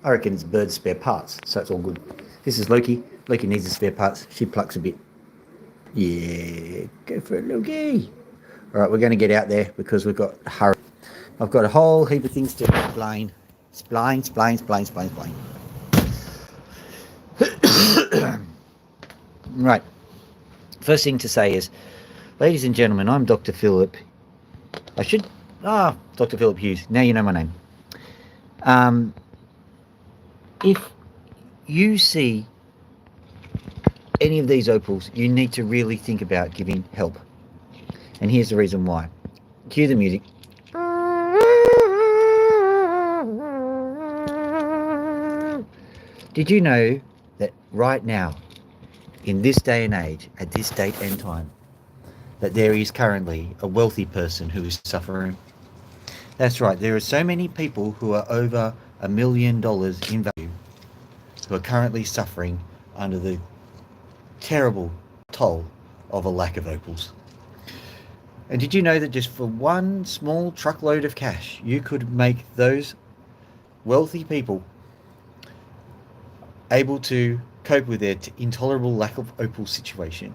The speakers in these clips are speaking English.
I reckon it's bird's spare parts, so it's all good. This is Loki. Loki needs the spare parts. She plucks a bit. Yeah, go for it, Loki. All right, we're going to get out there because we've got hurry. I've got a whole heap of things to explain. Explain. Right. First thing to say is, ladies and gentlemen, I'm Dr. Philip. Dr. Philip Hughes. Now you know my name. If you see any of these opals, you need to really think about giving help. And here's the reason why. Cue the music. Did you know that right now, in this day and age, at this date and time, that there is currently a wealthy person who is suffering? That's right, there are so many people who are over $1 million in value who are currently suffering under the terrible toll of a lack of opals. And did you know that just for one small truckload of cash, you could make those wealthy people able to cope with their intolerable lack of opal situation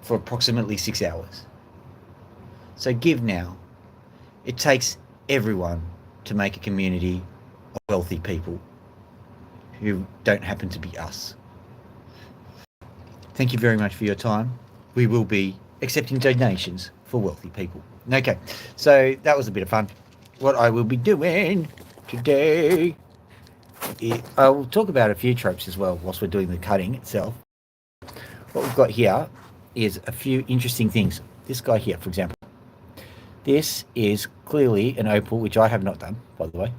for approximately 6 hours? So give now. It takes everyone to make a community of wealthy people who don't happen to be us. Thank you very much for your time. We will be accepting donations for wealthy people. Okay, so that was a bit of fun. What I will be doing today, I will talk about a few tropes as well whilst we're doing the cutting itself. What we've got here is a few interesting things. This guy here, for example. This is clearly an opal, which I have not done, by the way.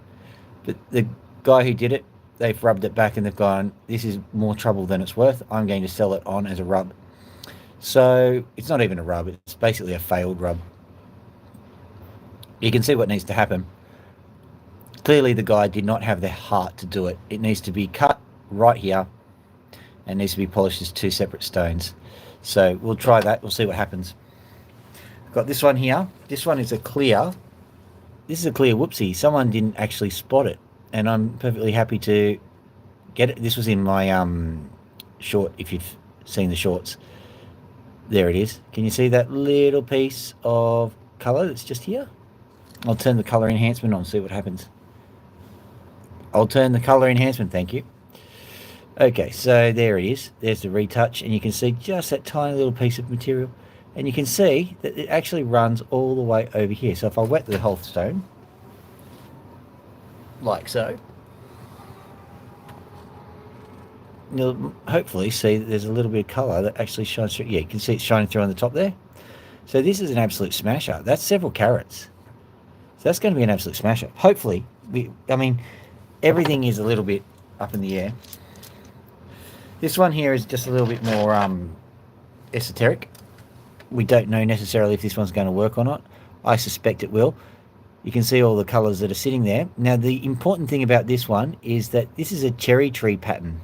But the guy who did it, they've rubbed it back and they've gone, this is more trouble than it's worth. I'm going to sell it on as a rub. So it's not even a rub. It's basically a failed rub. You can see what needs to happen. Clearly the guy did not have the heart to do it. It needs to be cut right here and needs to be polished as two separate stones. So we'll try that. We'll see what happens. Got this one here. This one is a clear. This is a clear whoopsie. Someone didn't actually spot it, and I'm perfectly happy to get it. This was in my short, if you've seen the shorts. There it is. Can you see that little piece of colour that's just here? I'll turn the colour enhancement on, see what happens. I'll turn the colour enhancement, thank you. Okay, so there it is. There's the retouch, and you can see just that tiny little piece of material. And you can see that it actually runs all the way over here. So if I wet the whole stone, like so, you'll hopefully see that there's a little bit of colour that actually shines through. Yeah, you can see it's shining through on the top there. So this is an absolute smasher. That's several carats. So that's going to be an absolute smasher. Hopefully, everything is a little bit up in the air. This one here is just a little bit more esoteric. We don't know necessarily if this one's going to work or not. I suspect it will. You can see all the colours that are sitting there. Now, the important thing about this one is that this is a cherry tree pattern.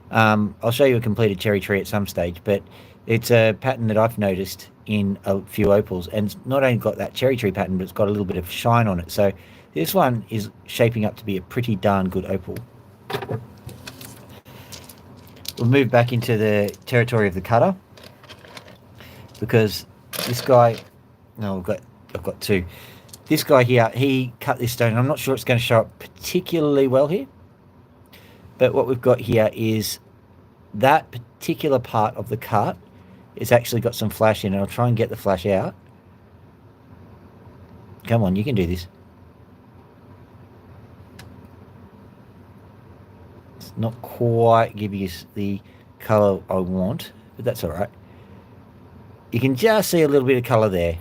I'll show you a completed cherry tree at some stage, but it's a pattern that I've noticed in a few opals, and it's not only got that cherry tree pattern, but it's got a little bit of shine on it. So this one is shaping up to be a pretty darn good opal. We'll move back into the territory of the cutter, because this guy, I've got two. This guy here, he cut this stone. I'm not sure it's going to show up particularly well here, but what we've got here is that particular part of the cut is actually got some flash in it. I'll try and get the flash out. Come on, you can do this. It's not quite giving us the colour I want, but that's all right. You can just see a little bit of colour there.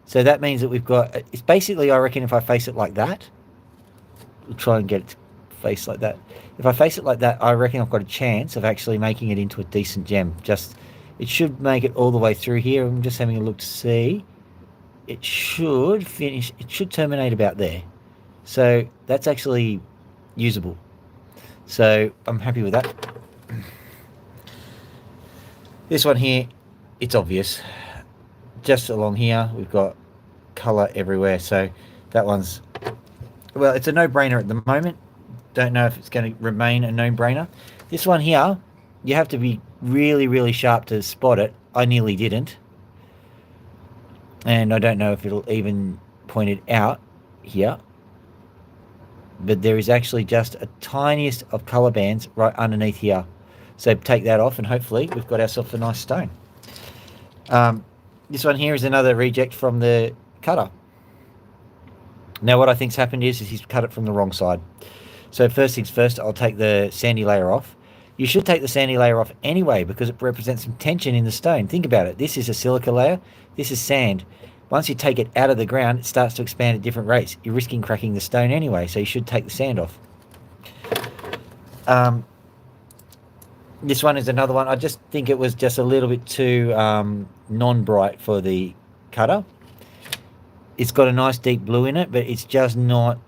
So that means that we've got, it's basically, I reckon if I face it like that, we'll try and get it to face like that. If I face it like that, I reckon I've got a chance of actually making it into a decent gem. It should make it all the way through here. I'm just having a look to see. It should finish, it should terminate about there. So that's actually usable. So I'm happy with that. This one here, it's obvious. Just along here, we've got colour everywhere. So that one's Well, it's a no-brainer at the moment. Don't know if it's going to remain a no-brainer. This one here, you have to be really, really sharp to spot it. I nearly didn't. And I don't know if it'll even point it out here. But there is actually just a tiniest of colour bands right underneath here. So take that off and hopefully we've got ourselves a nice stone. This one here is another reject from the cutter. Now what I think's happened is he's cut it from the wrong side. So first things first, I'll take the sandy layer off. You should take the sandy layer off anyway because it represents some tension in the stone. Think about it. This is a silica layer. This is sand. Once you take it out of the ground, it starts to expand at different rates. You're risking cracking the stone anyway, so you should take the sand off. This one is another one. I just think it was just a little bit too non-bright for the cutter. It's got a nice deep blue in it, but it's just not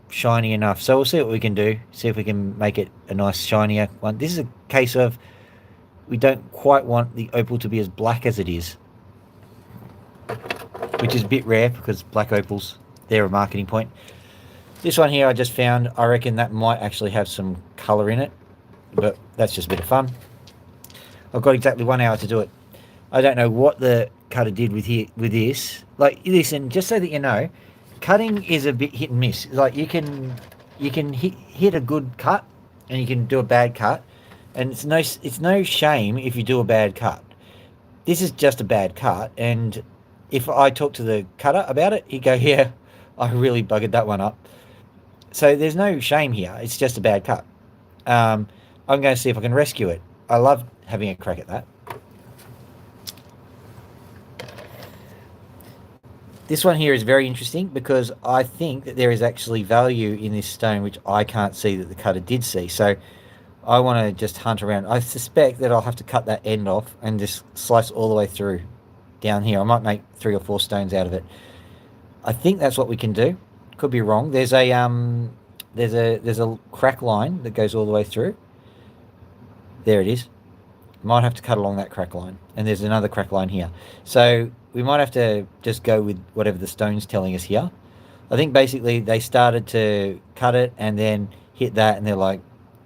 shiny enough. So we'll see what we can do. See if we can make it a nice shinier one. This is a case of we don't quite want the opal to be as black as it is, which is a bit rare because black opals, they're a marketing point. This one here I just found, I reckon that might actually have some colour in it, but that's just a bit of fun. I've got exactly 1 hour to do it. I don't know what the cutter did with this. Like, listen, just so that you know, cutting is a bit hit and miss. Like, you can hit a good cut and you can do a bad cut, and it's no shame if you do a bad cut. This is just a bad cut, and if I talk to the cutter about it, he'd go, yeah, I really buggered that one up. So there's no shame here. It's just a bad cut. I'm going to see if I can rescue it. I love having a crack at that. This one here is very interesting because I think that there is actually value in this stone which I can't see that the cutter did see. So I want to just hunt around. I suspect that I'll have to cut that end off and just slice all the way through down here. I might make 3 or 4 stones out of it. I think that's what we can do. Could be wrong. There's a crack line that goes all the way through. There it is. Might have to cut along that crack line, and there's another crack line here. So we might have to just go with whatever the stone's telling us here. I think basically they started to cut it and then hit that, and they're like,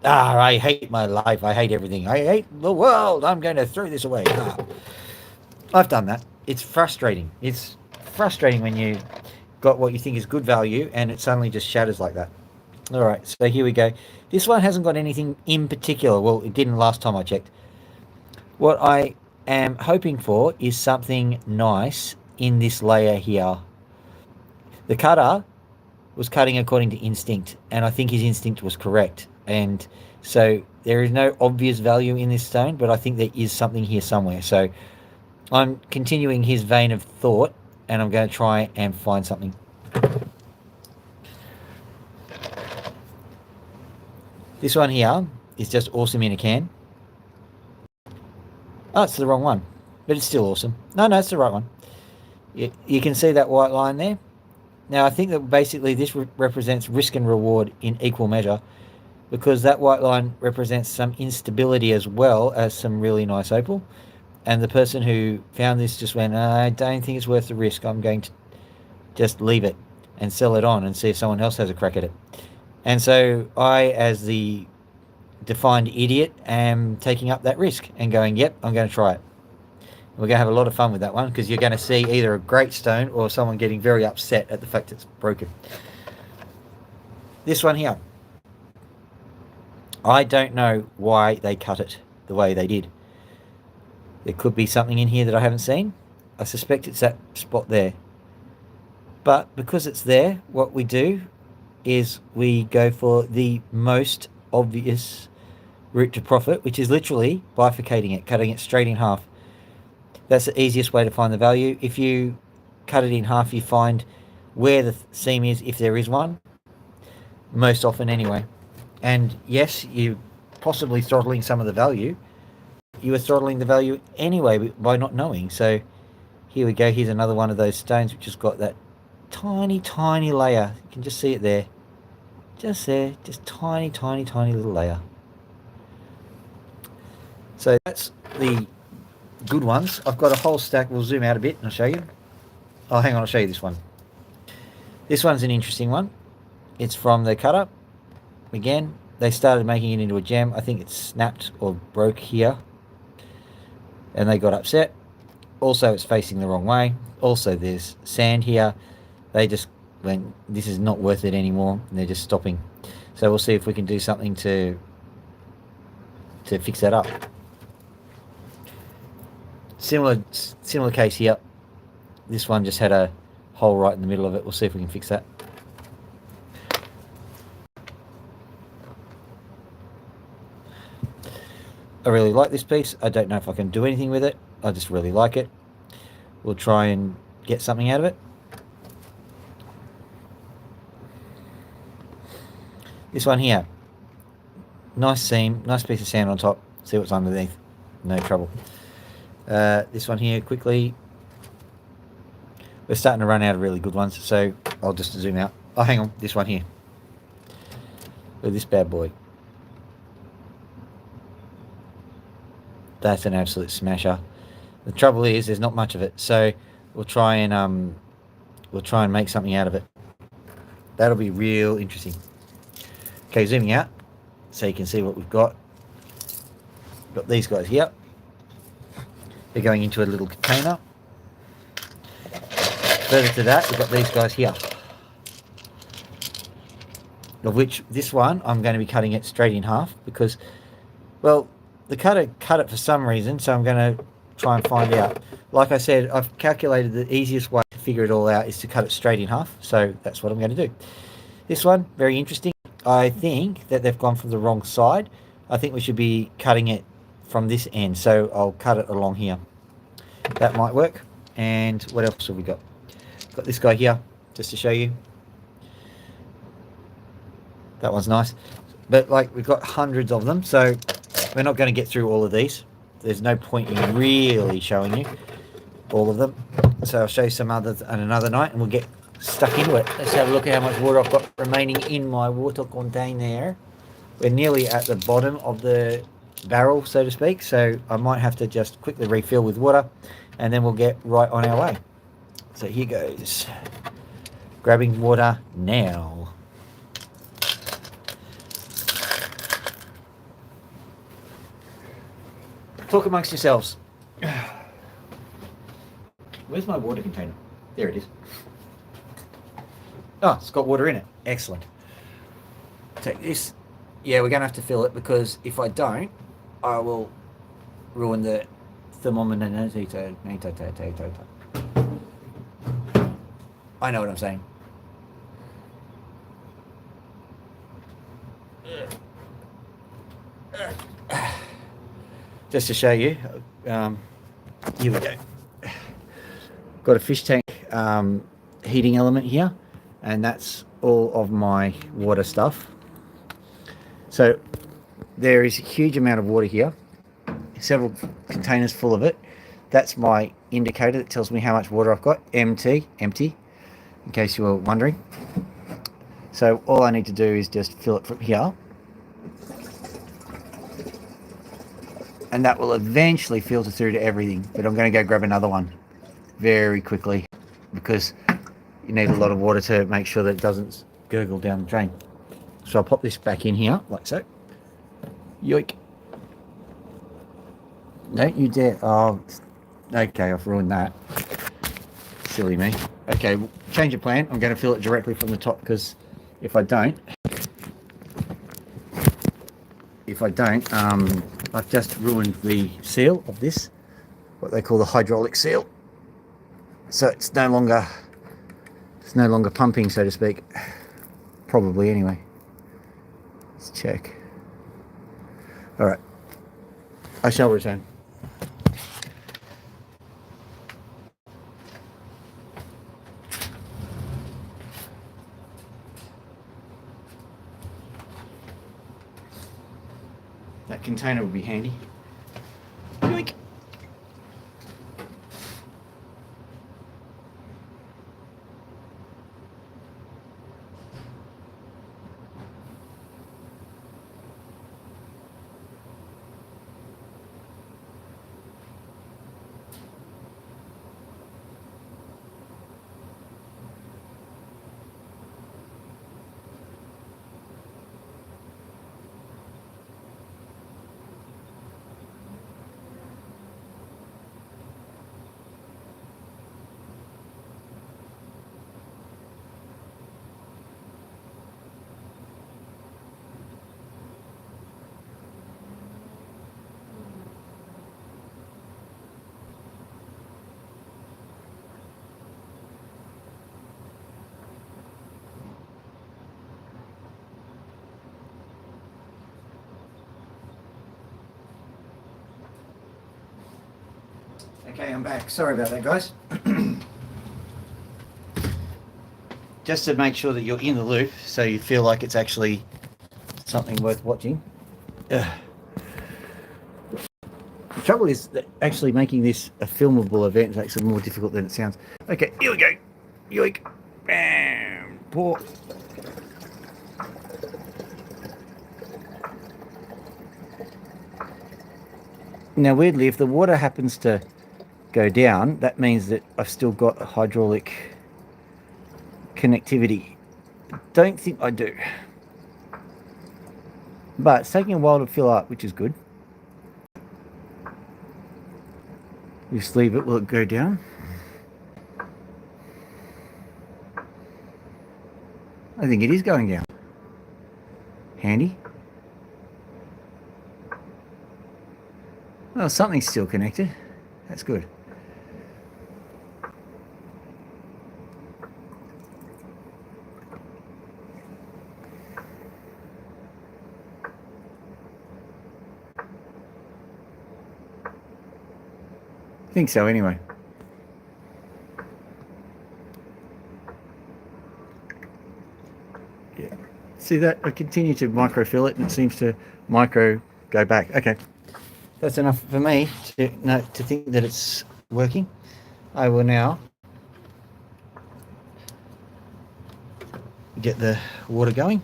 I hate my life. I hate everything. I hate the world. I'm going to throw this away. I've done that. It's frustrating. It's frustrating when you got what you think is good value and it suddenly just shatters like that. All right, so here we go. This one hasn't got anything in particular. Well, it didn't last time I checked. What I am hoping for is something nice in this layer here. The cutter was cutting according to instinct, and I think his instinct was correct. And so there is no obvious value in this stone, but I think there is something here somewhere. So I'm continuing his vein of thought, and I'm going to try and find something. This one here is just awesome in a can. Oh, it's the wrong one, but it's still awesome. No, it's the right one. You can see that white line there. Now, I think that basically this represents risk and reward in equal measure, because that white line represents some instability as well as some really nice opal. And the person who found this just went, I don't think it's worth the risk. I'm going to just leave it and sell it on and see if someone else has a crack at it. And so I, as the defined idiot, am taking up that risk and going, yep, I'm going to try it. We're going to have a lot of fun with that one, because you're going to see either a great stone or someone getting very upset at the fact it's broken. This one here, I don't know why they cut it the way they did. There could be something in here that I haven't seen. I suspect it's that spot there. But because it's there, what we do is we go for the most obvious route to profit, which is literally bifurcating it, cutting it straight in half. That's the easiest way to find the value. If you cut it in half, you find where the seam is, if there is one, most often anyway. And yes, you're possibly throttling some of the value. You were throttling the value anyway by not knowing. So here we go. Here's another one of those stones which has got that tiny, tiny layer. You can just see it there. Just there. Just tiny, tiny, tiny little layer. So that's the good ones. I've got a whole stack. We'll zoom out a bit and I'll show you. Oh, hang on. I'll show you this one. This one's an interesting one. It's from the cutter. Again, they started making it into a gem. I think it snapped or broke here, and they got upset. Also, it's facing the wrong way. Also, there's sand here. They just went, this is not worth it anymore, and they're just stopping. So we'll see if we can do something to fix that up. Similar case here. This one just had a hole right in the middle of it. We'll see if we can fix that. I really like this piece. I don't know if I can do anything with it. I just really like it. We'll try and get something out of it. This one here. Nice seam, nice piece of sand on top. See what's underneath. No trouble. This one here, quickly. We're starting to run out of really good ones, so I'll just zoom out. Oh, hang on. This one here. Look at this bad boy. That's an absolute smasher. The trouble is, there's not much of it, so we'll try and make something out of it. That'll be real interesting. Okay, zooming out, so you can see what we've got. Got these guys here. They're going into a little container. Further to that, we've got these guys here. Of which this one, I'm going to be cutting it straight in half because, well, the cutter cut it for some reason, so I'm going to try and find out. Like I said, I've calculated the easiest way to figure it all out is to cut it straight in half, so that's what I'm going to do. This one, very interesting. I think that they've gone from the wrong side. I think we should be cutting it from this end, so I'll cut it along here. That might work. And what else have we got? Got this guy here, just to show you. That one's nice. But like, we've got hundreds of them, so we're not going to get through all of these. There's no point in really showing you all of them. So I'll show you some others on another night, and we'll get stuck into it. Let's have a look at how much water I've got remaining in my water container. We're nearly at the bottom of the barrel, so to speak, so I might have to just quickly refill with water, and then we'll get right on our way. So here goes. Grabbing water now. Talk amongst yourselves. Where's my water container? There it is. Oh, it's got water in it. Excellent. Take this. Yeah, we're going to have to fill it because if I don't, I will ruin the thermometer. I know what I'm saying. Just to show you, here we go. Got a fish tank heating element here, and that's all of my water stuff. So there is a huge amount of water here, several containers full of it. That's my indicator that tells me how much water I've got. Empty, in case you were wondering. So all I need to do is just fill it from here, and that will eventually filter through to everything. But I'm going to go grab another one very quickly because you need a lot of water to make sure that it doesn't gurgle down the drain. So I'll pop this back in here like so. Yoink. Don't you dare. Oh, okay, I've ruined that. Silly me. Okay, change of plan. I'm going to fill it directly from the top because if I don't, I've just ruined the seal of this, what they call the hydraulic seal. So it's no longer pumping, so to speak. Probably anyway. Let's check. All right. I shall return. That container would be handy. Yoink. Okay, I'm back. Sorry about that, guys. Just to make sure that you're in the loop, so you feel like it's actually something worth watching. The trouble is that actually making this a filmable event is actually more difficult than it sounds. Okay, here we go. Yoink. Bam. Pour. Now, weirdly, if the water happens to go down, that means that I've still got a hydraulic connectivity. Don't think I do. But it's taking a while to fill up, which is good. Just leave it. Will it go down? I think it is going down. Handy. Well, something's still connected. That's good. I think so anyway. Yeah. See that? I continue to microfill it and it seems to micro go back. Okay. That's enough for me to think that it's working. I will now get the water going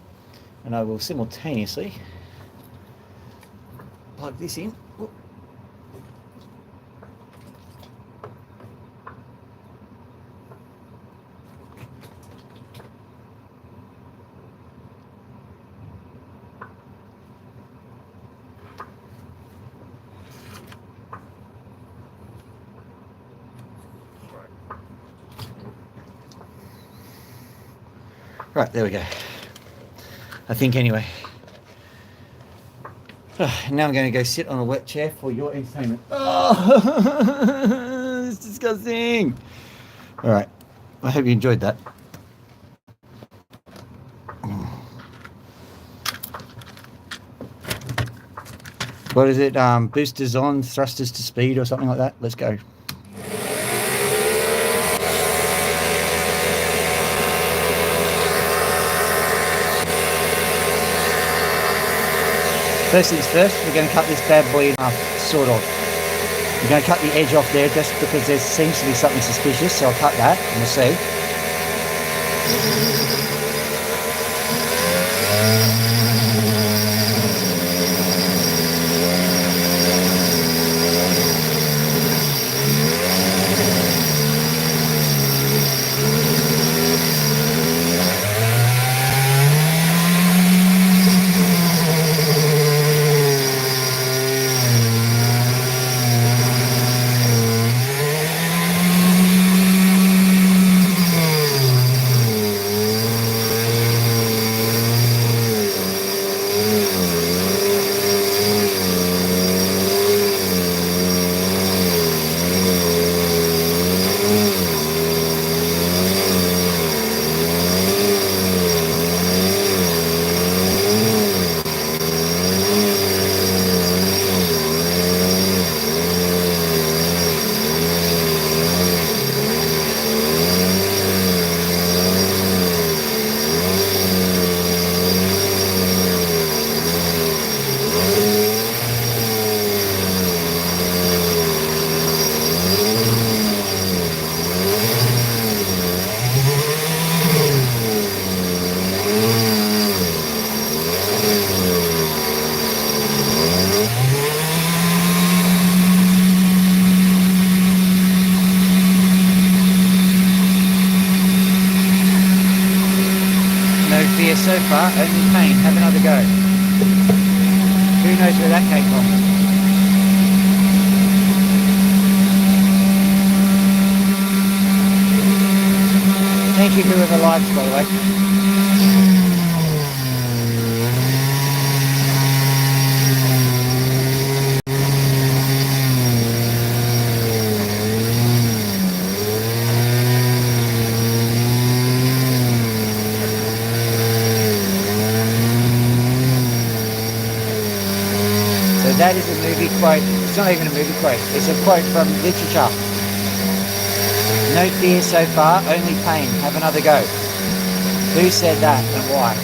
and I will simultaneously plug this in. Right, there we go. I think anyway. Now I'm going to go sit on a wet chair for your entertainment. Oh, it's disgusting. All right, I hope you enjoyed that. What is it? Boosters on, thrusters to speed or something like that? Let's go. First things first, we're going to cut this bad boy in half, sort of. We're going to cut the edge off there just because there seems to be something suspicious, so I'll cut that and we'll see. So far, only pain. Have another go. Who knows where that came from? Thank you whoever likes, by the way. So that is a movie quote. It's not even a movie quote. It's a quote from literature. No fear so far, only pain. Have another go. Who said that and why?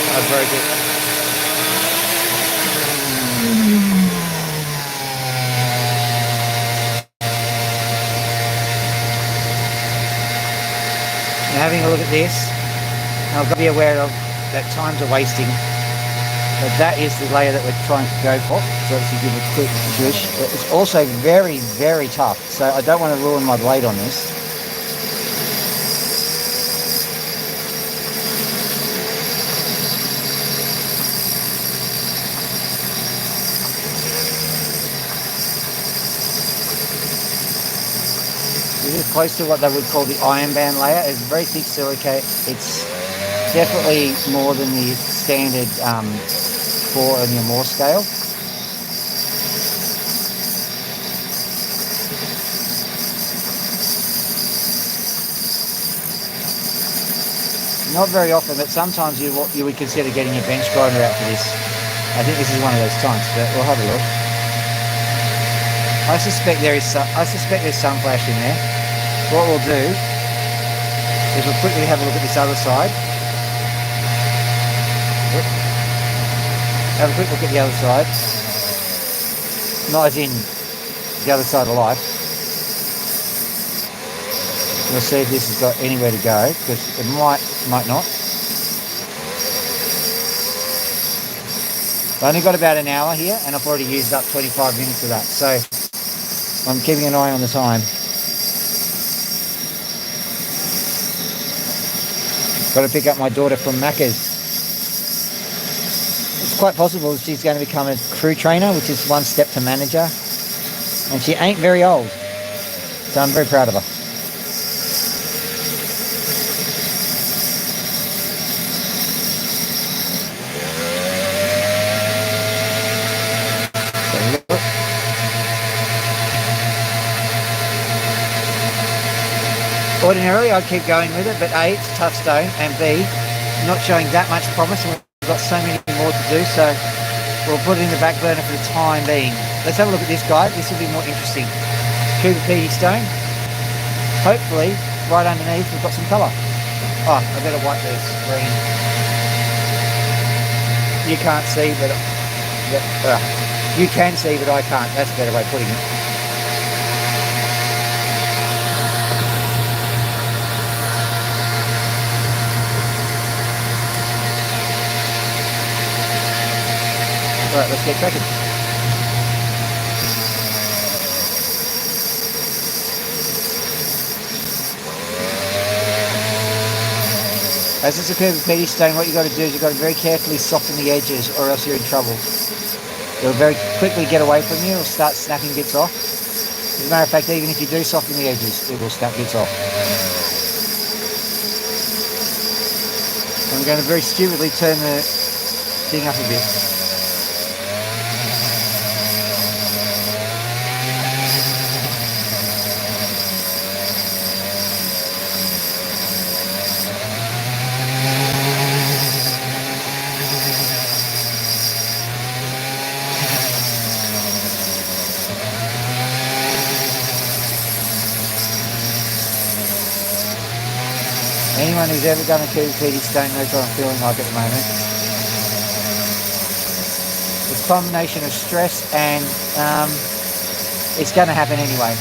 I broke it. Now having a look at this, I've got to be aware of that times are wasting, but that is the layer that we're trying to go for. So let's give a quick swish. It's also very, very tough, so I don't want to ruin my blade on this. This is close to what they would call the iron band layer. It's very thick silicate. It's definitely more than the standard 4 on your Morse scale. Not very often, but sometimes you would consider getting a bench grinder out for this. I think this is one of those times, but we'll have a look. I suspect there's sun flash in there. What we'll do is we'll quickly have a look at this other side. Have a quick look at the other side. Not as in the other side of life. We'll see if this has got anywhere to go, because it might not. I've only got about an hour here, and I've already used up 25 minutes of that, so I'm keeping an eye on the time. Got to pick up my daughter from Macca's. It's quite possible she's going to become a crew trainer, which is one step to manager. And she ain't very old. So I'm very proud of her. Ordinarily, I'd keep going with it, but A, it's a tough stone, and B, not showing that much promise, and we've got so many more to do, so we'll put it in the back burner for the time being. Let's have a look at this guy. This will be more interesting. Cooper Pedy stone. Hopefully, right underneath, we've got some colour. Oh, I better wipe the screen. You can't see, but you can see, but I can't. That's a better way of putting it. Alright, let's get cracking. As it's a Cooper Pedy stone, what you've got to do is you've got to very carefully soften the edges or else you're in trouble. It'll very quickly get away from you, it'll start snapping bits off. As a matter of fact, even if you do soften the edges, it will snap bits off. I'm going to very stupidly turn the thing up a bit. Anyone who's ever done a Cooper Pedy stone knows what I'm feeling like at the moment. It's a combination of stress and it's going to happen anyway.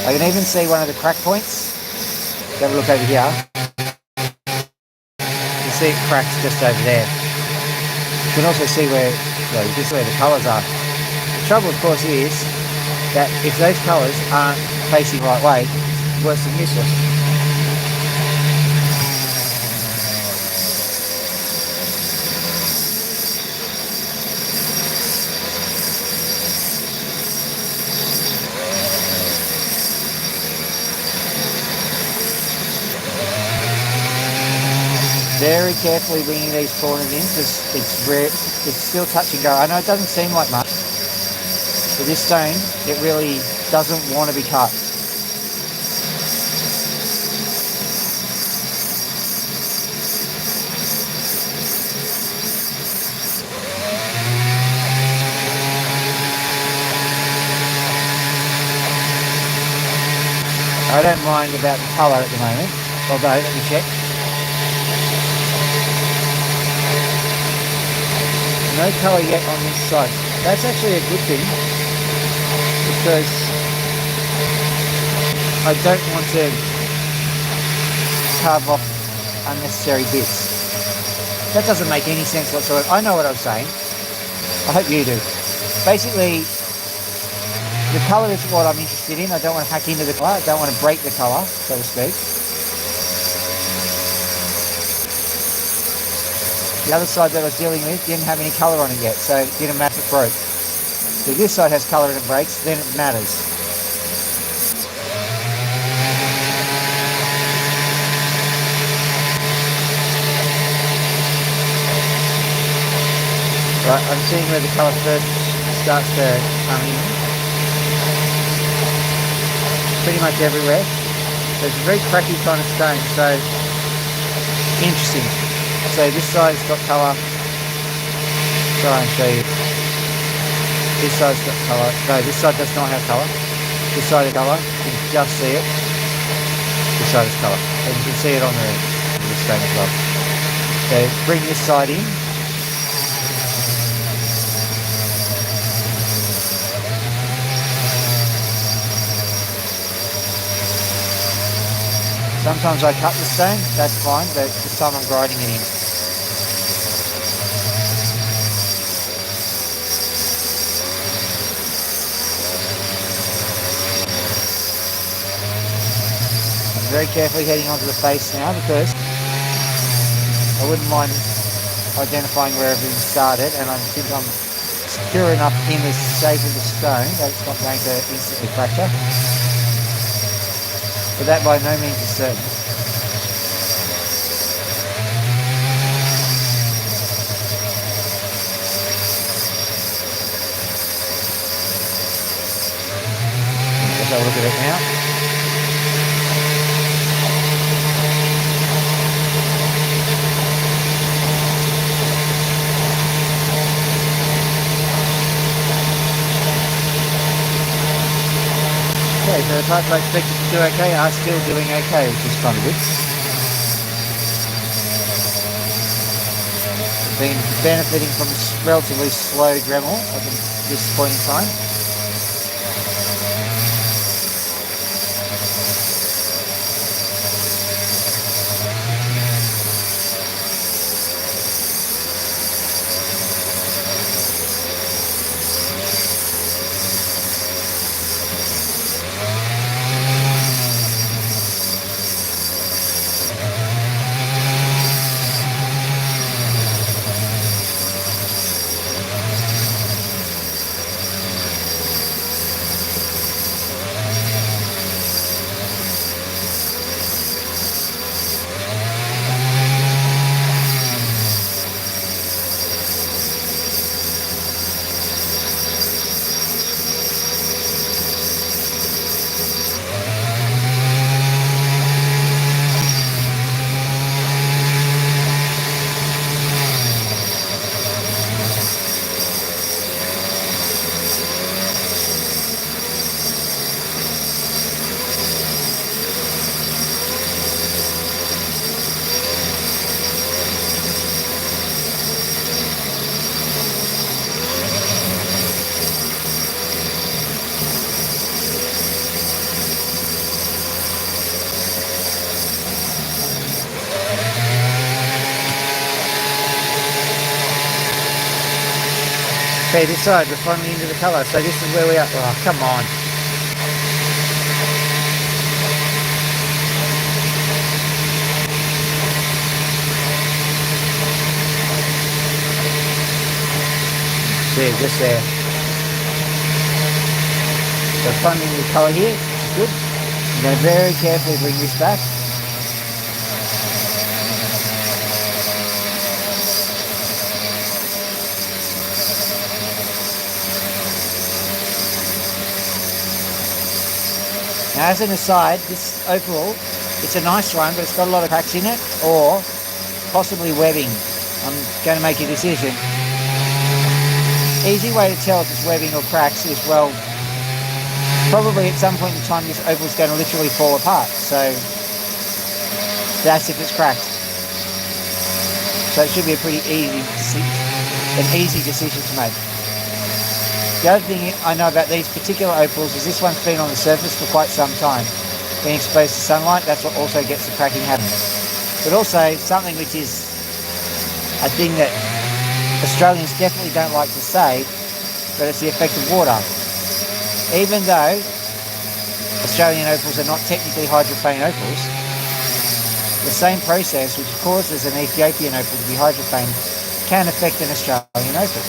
I can even see one of the crack points. Have a look over here. You can see it cracks just over there. You can also see where, well, you can see where the colours are. The trouble, of course, is that if those colours aren't facing the right way, it's worse than useless. Very carefully bringing these corners in because it's still touch and go. I know it doesn't seem like much, but this stone, it really doesn't want to be cut. I don't mind about the colour at the moment, although let me check. No colour yet on this side. That's actually a good thing because I don't want to carve off unnecessary bits. That doesn't make any sense whatsoever. I know what I'm saying. I hope you do. Basically, the colour is what I'm interested in. I don't want to hack into the colour. I don't want to break the colour, so to speak. The other side that I was dealing with didn't have any colour on it yet, so it didn't matter if it broke. So if this side has colour and it breaks, then it matters. Right, I'm seeing where the colour first starts to come in. Pretty much everywhere. So it's a very cracky kind of stone, so interesting. So this side's got colour. Try and show you. This side's got colour. No, this side does not have colour. This side has colour. You can just see it. This side has colour. And you can see it on the stone as well. So bring this side in. Sometimes I cut the stone, that's fine, but this time I'm grinding it in. I'm very carefully heading onto the face now because I wouldn't mind identifying where everything started, and I think I'm secure enough in the shape of the stone that it's not going to instantly fracture. But that by no means is certain. Let's have a look at it now. Okay, so the parts I expected to do okay are still doing okay, which is kind of good. Been benefiting from a relatively slow Dremel at this point in time. Okay, this side, we're finally into the colour. So this is where we are. Oh, come on. See, just there. So finally into the colour here, which is good. I'm going to very carefully bring this back. Now, as an aside, this Opal, it's a nice one, but it's got a lot of cracks in it, or possibly webbing. I'm going to make a decision. Easy way to tell if it's webbing or cracks is, well, probably at some point in time this Opal's going to literally fall apart. So that's if it's cracked. So it should be a pretty easy decision to make. The other thing I know about these particular Opals is this one's been on the surface for quite some time. Being exposed to sunlight, that's what also gets the cracking happening. But also, something which is a thing that Australians definitely don't like to say, but it's the effect of water. Even though Australian Opals are not technically hydrophane Opals, the same process which causes an Ethiopian Opal to be hydrophane can affect an Australian Opal.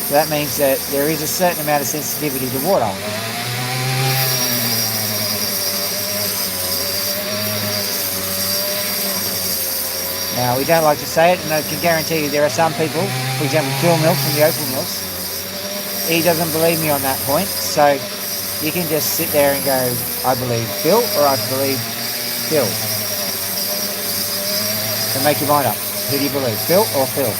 So that means that there is a certain amount of sensitivity to water. Now, we don't like to say it, and I can guarantee you there are some people, for example, Phil Milk from the Opal Mills, he doesn't believe me on that point, so you can just sit there and go, I believe Phil, or I believe Phil. So make your mind up. Who do you believe, Phil or Phil?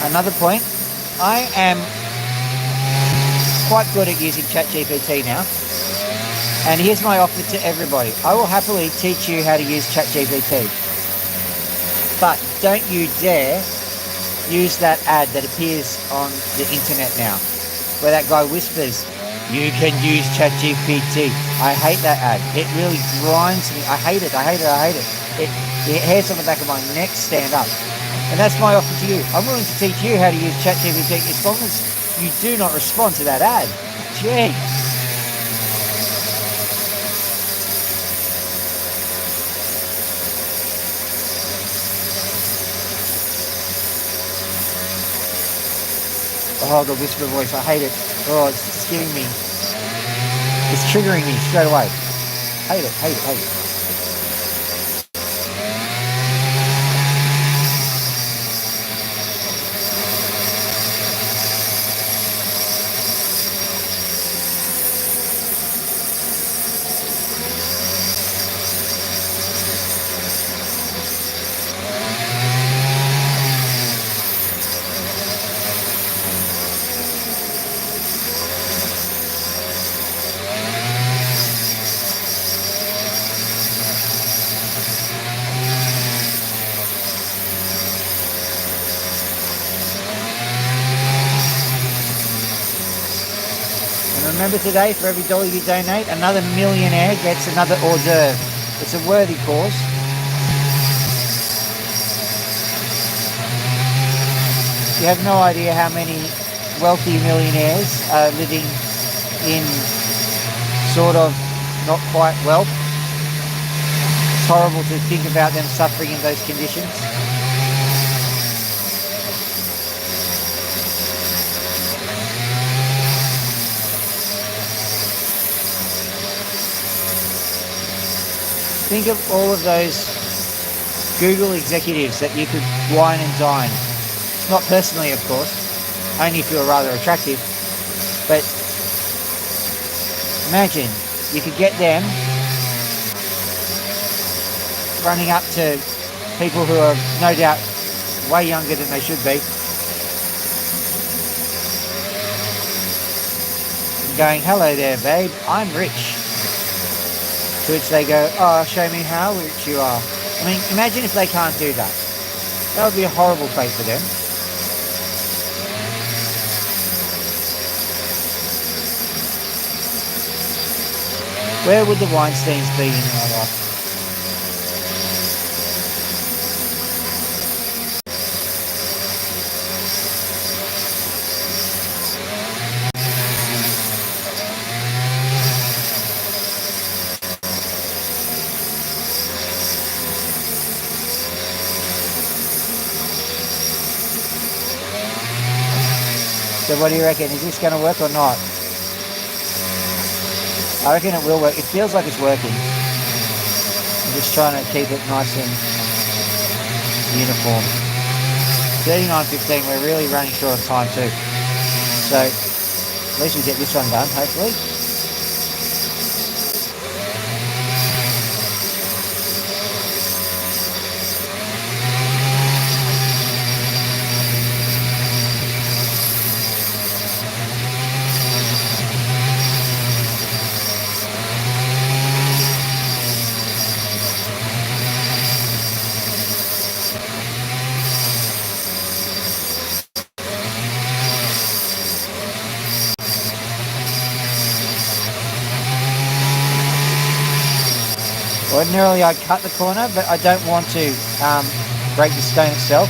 Another point I am quite good at using ChatGPT now. And here's my offer to everybody. I will happily teach you how to use ChatGPT. But don't you dare use that ad that appears on the internet now, where that guy whispers, "You can use ChatGPT." I hate that ad. It really grinds me. I hate it. The hairs on the back of my neck stand up. And that's my offer to you. I'm willing to teach you how to use ChatGPT as long as you do not respond to that ad. Gee. Oh, the whisper voice. I hate it. Oh, it's just giving me... It's triggering me straight away. Hate it. Remember today, for every dollar you donate, another millionaire gets another hors d'oeuvre. It's a worthy cause. You have no idea how many wealthy millionaires are living in sort of not quite wealth. It's horrible to think about them suffering in those conditions. Think of all of those Google executives that you could wine and dine. Not personally, of course, only if you're rather attractive. But imagine you could get them running up to people who are no doubt way younger than they should be, and going, "Hello there, babe, I'm rich." To which they go, "Oh, show me how rich you are." I mean, imagine if they can't do that. That would be a horrible fate for them. Where would the Weinsteins be in our life? So what do you reckon? Is this going to work or not? I reckon it will work. It feels like it's working. I'm just trying to keep it nice and uniform. 39:15, we're really running short of time too. So at least we get this one done, hopefully. Ordinarily I'd cut the corner, but I don't want to break the stone itself,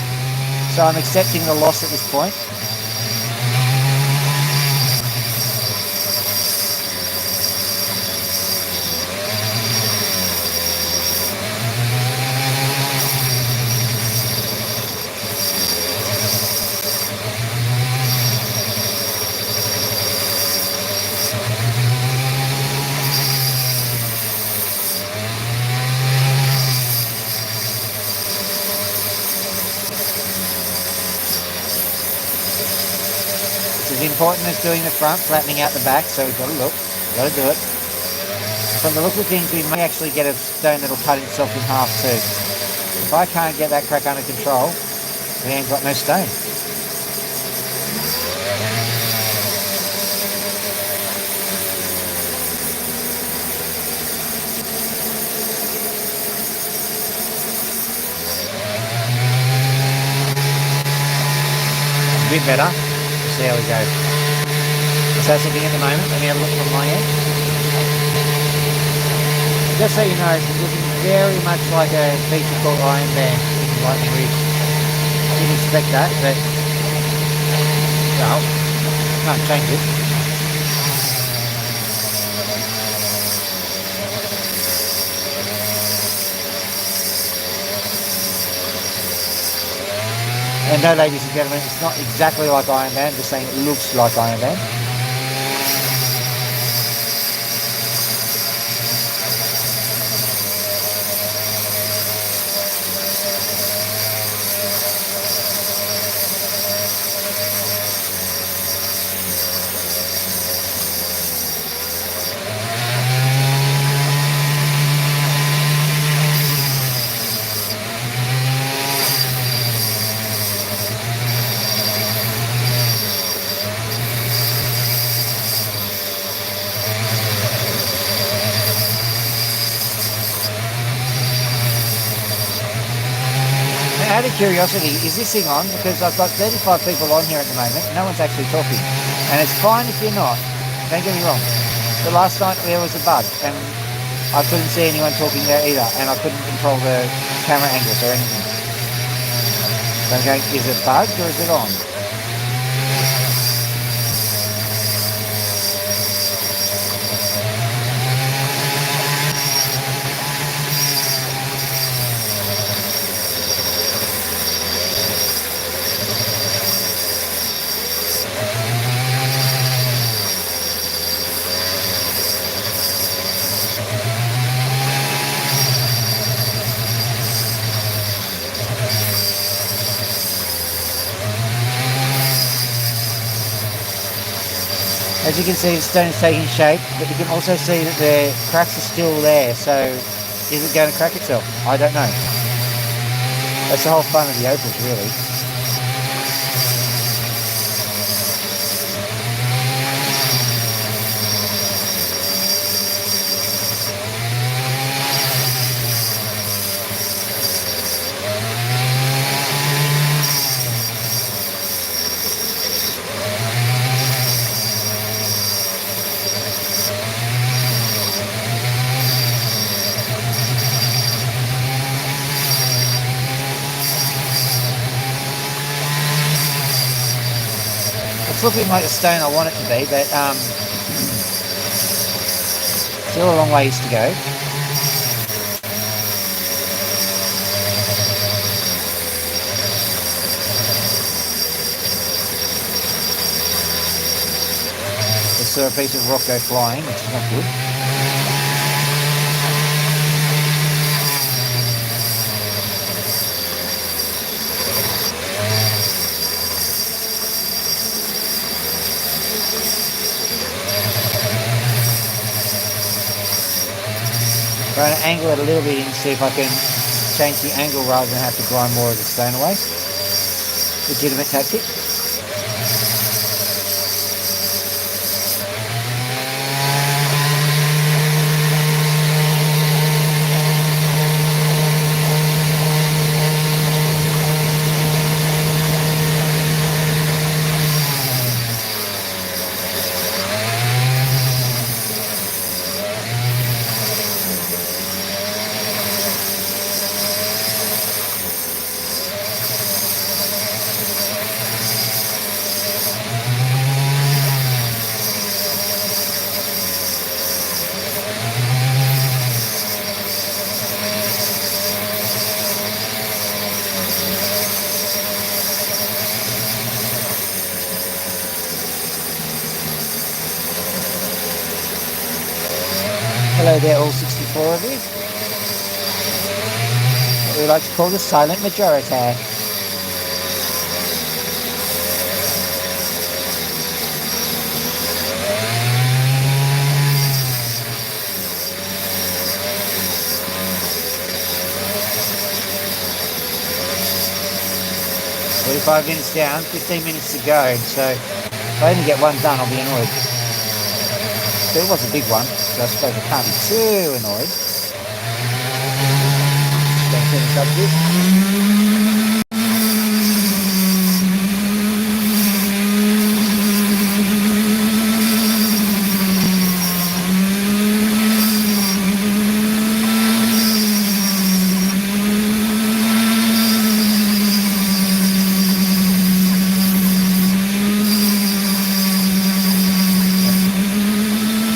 so I'm accepting the loss at this point. Important as doing the front, flattening out the back, so we've got to look, we've got to do it. From the look of things, we may actually get a stone that'll cut itself in half too. If I can't get that crack under control, we ain't got no stone. bit better. We'll see how we go. So that's looking at the moment. Let me have a look from my end. Just so you know, it's looking very much like a feature called Iron Band in Lightning Ridge. Didn't expect that, but well, can't change it. And no, ladies and gentlemen, it's not exactly like Iron Man, just saying it looks like Iron Man. Out of curiosity, is this thing on? Because I've got 35 people on here at the moment. No one's actually talking. And it's fine if you're not. Don't get me wrong. The last night there was a bug and I couldn't see anyone talking there either. And I couldn't control the camera angles or anything. So I'm going, is it bugged or is it on? As you can see, the stone is taking shape, but you can also see that the cracks are still there, so is it going to crack itself? I don't know. That's the whole fun of the opals, really. It's looking like the stone I want it to be, but still a long ways to go. Just saw a piece of rock go flying, which is not good. Trying to angle it a little bit and see if I can change the angle rather than have to grind more of the stone away. Legitimate tactic. Hello there, all 64 of you. What we like to call the silent majority. "45 minutes down, 15 minutes to go, so if I only get one done, I'll be annoyed." But it was a big one, so I suppose I can't be too annoyed. Don't finish up this.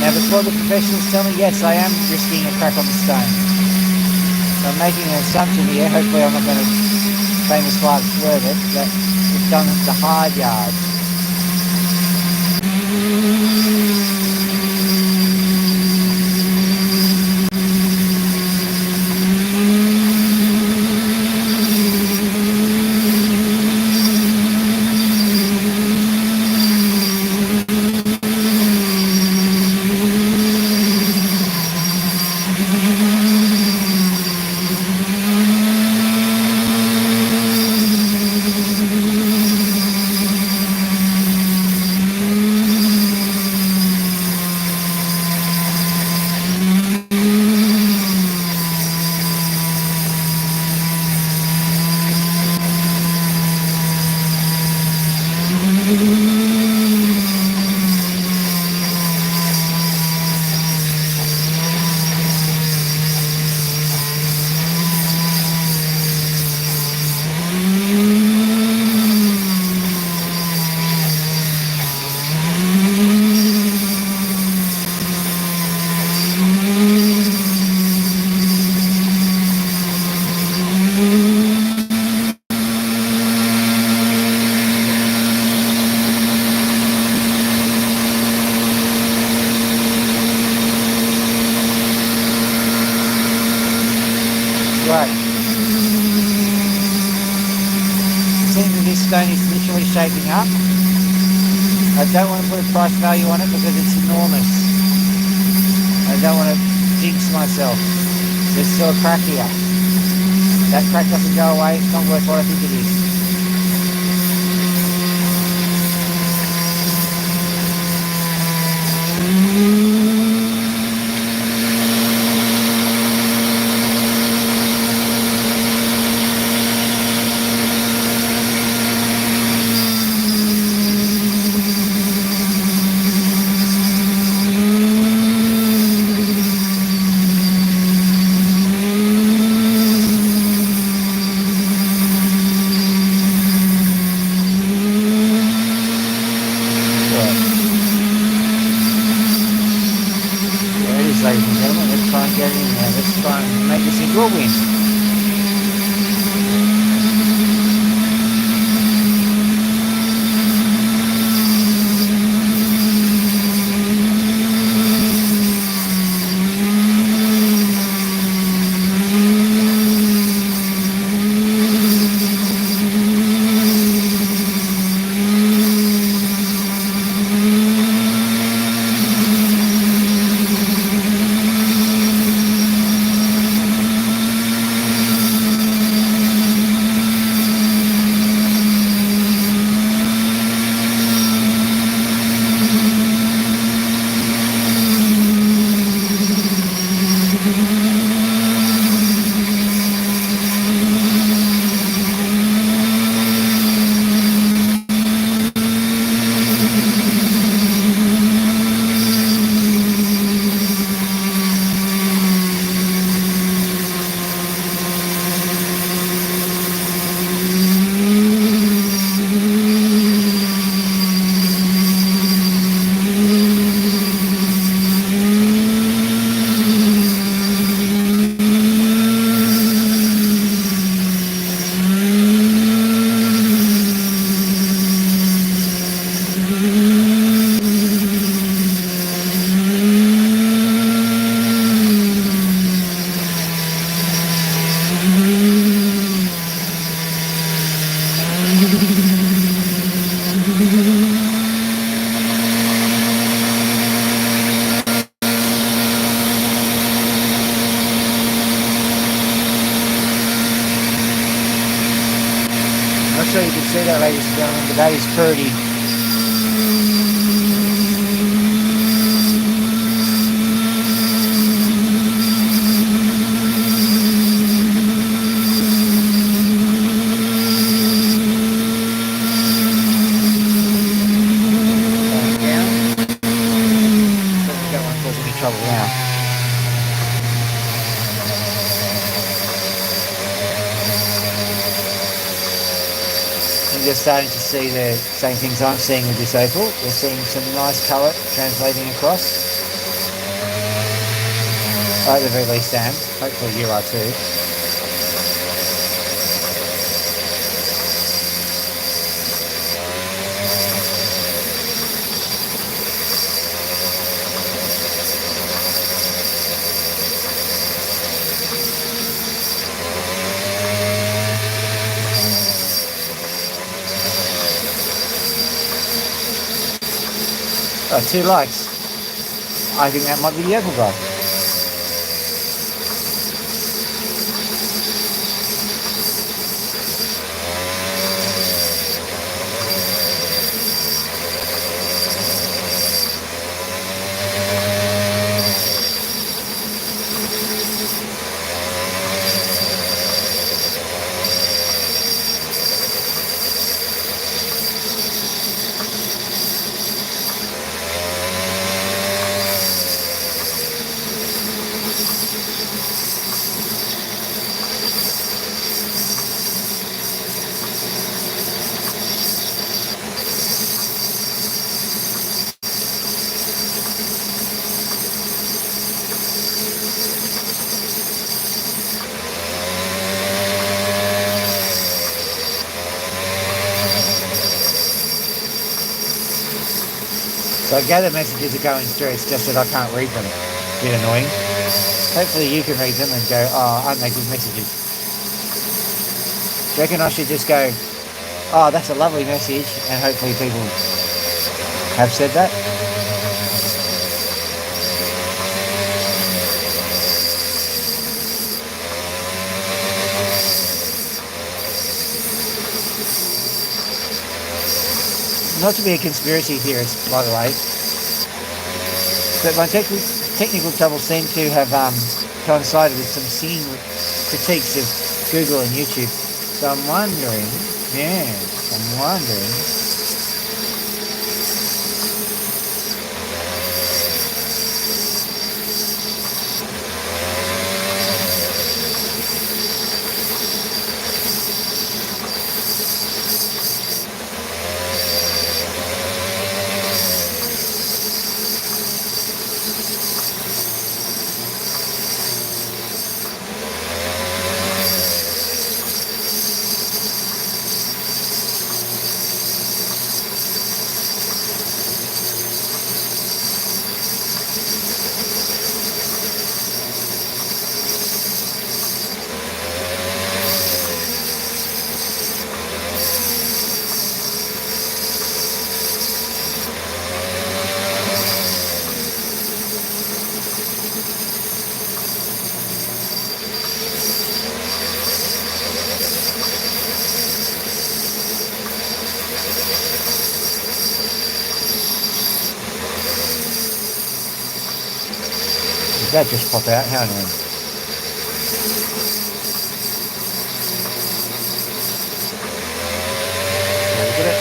Now, before the professionals tell me, yes, I am risking a crack on the stone. So I'm making an assumption here. Hopefully, I'm not going to famous last word it that it's done the hard yards. Right. It seems that this stone is literally shaping up. I don't want to put a price value on it because it's enormous. I don't want to jinx myself. There's still a crack here. That crack doesn't go away. It's not worth what I think it is. Ladies and gentlemen, let's try and get it in there. Let's try and make this a your win. I'm not sure you can see that, ladies and gentlemen, but that is pretty. Don't want to cause any trouble now. They're starting to see the same things I'm seeing with this opal. We're seeing some nice colour translating across. At the very least, Sam. Hopefully you are too. Oh, 2 likes. I think that might be the Opal guy. So I gather messages are going through, it's just that I can't read them. A bit annoying. Hopefully you can read them and go, oh, aren't they good messages? Do you reckon I should just go, oh, that's a lovely message, and hopefully people have said that? Not to be a conspiracy theorist, by the way, but my technical troubles seem to have coincided with some singing critiques of Google and YouTube. So I'm wondering, did that just pop out? How annoying. Look at it.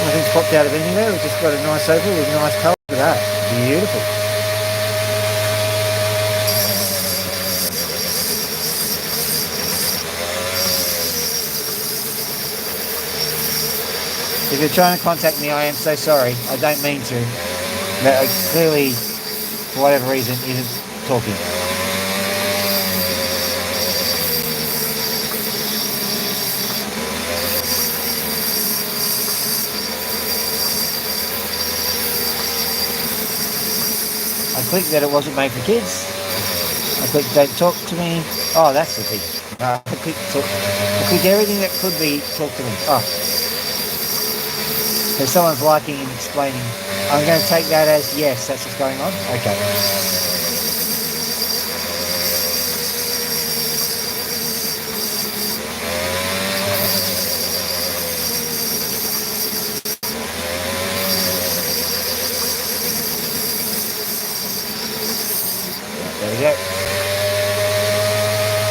Nothing's popped out of anywhere. We've just got a nice Opal with nice colour. Look at that. Beautiful. If you're trying to contact me, I am so sorry. I don't mean to. But I clearly, for whatever reason, isn't talking. I clicked that it wasn't made for kids. I clicked don't talk to me. Oh, that's the thing. I clicked everything that could be talk to me. Oh. So someone's liking and explaining. I'm going to take that as yes, that's what's going on. Okay. There we go.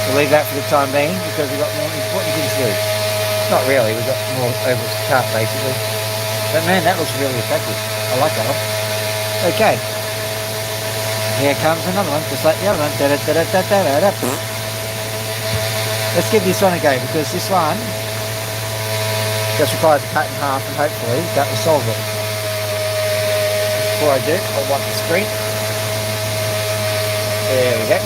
We'll leave that for the time being because we've got more important things to do. Not really, we've got more over to cut basically. But man, that looks really effective. I like that one. Okay. Here comes another one, just like the other one. Let's give this one a go because this one just requires a cut in half and hopefully that will solve it. before I do, I'll wipe the screen. There we go.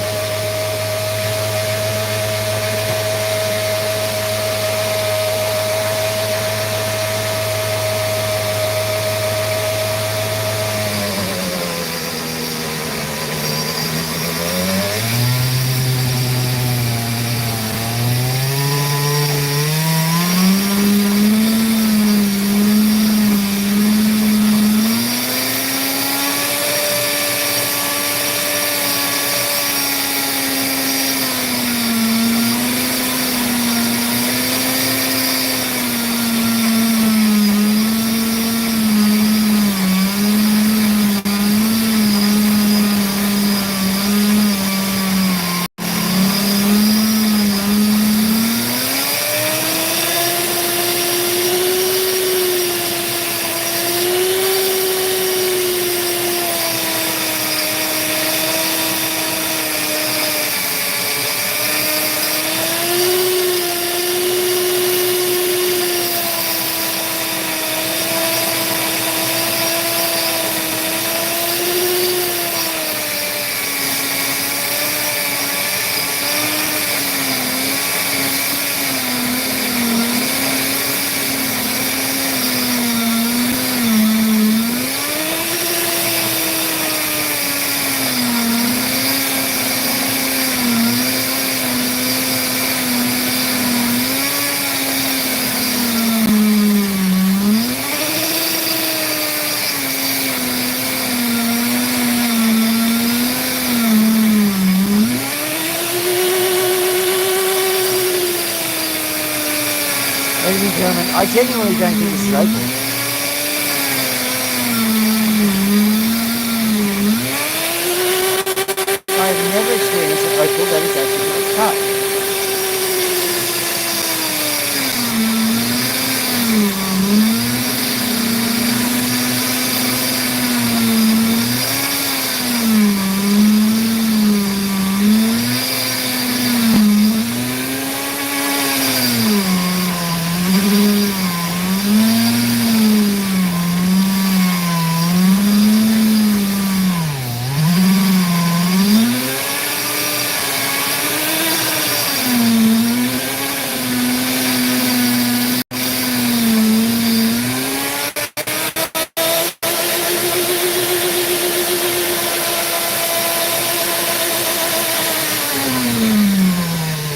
Ladies and gentlemen, I genuinely don't think this is Opal. I have never experienced an Opal that is actually cut.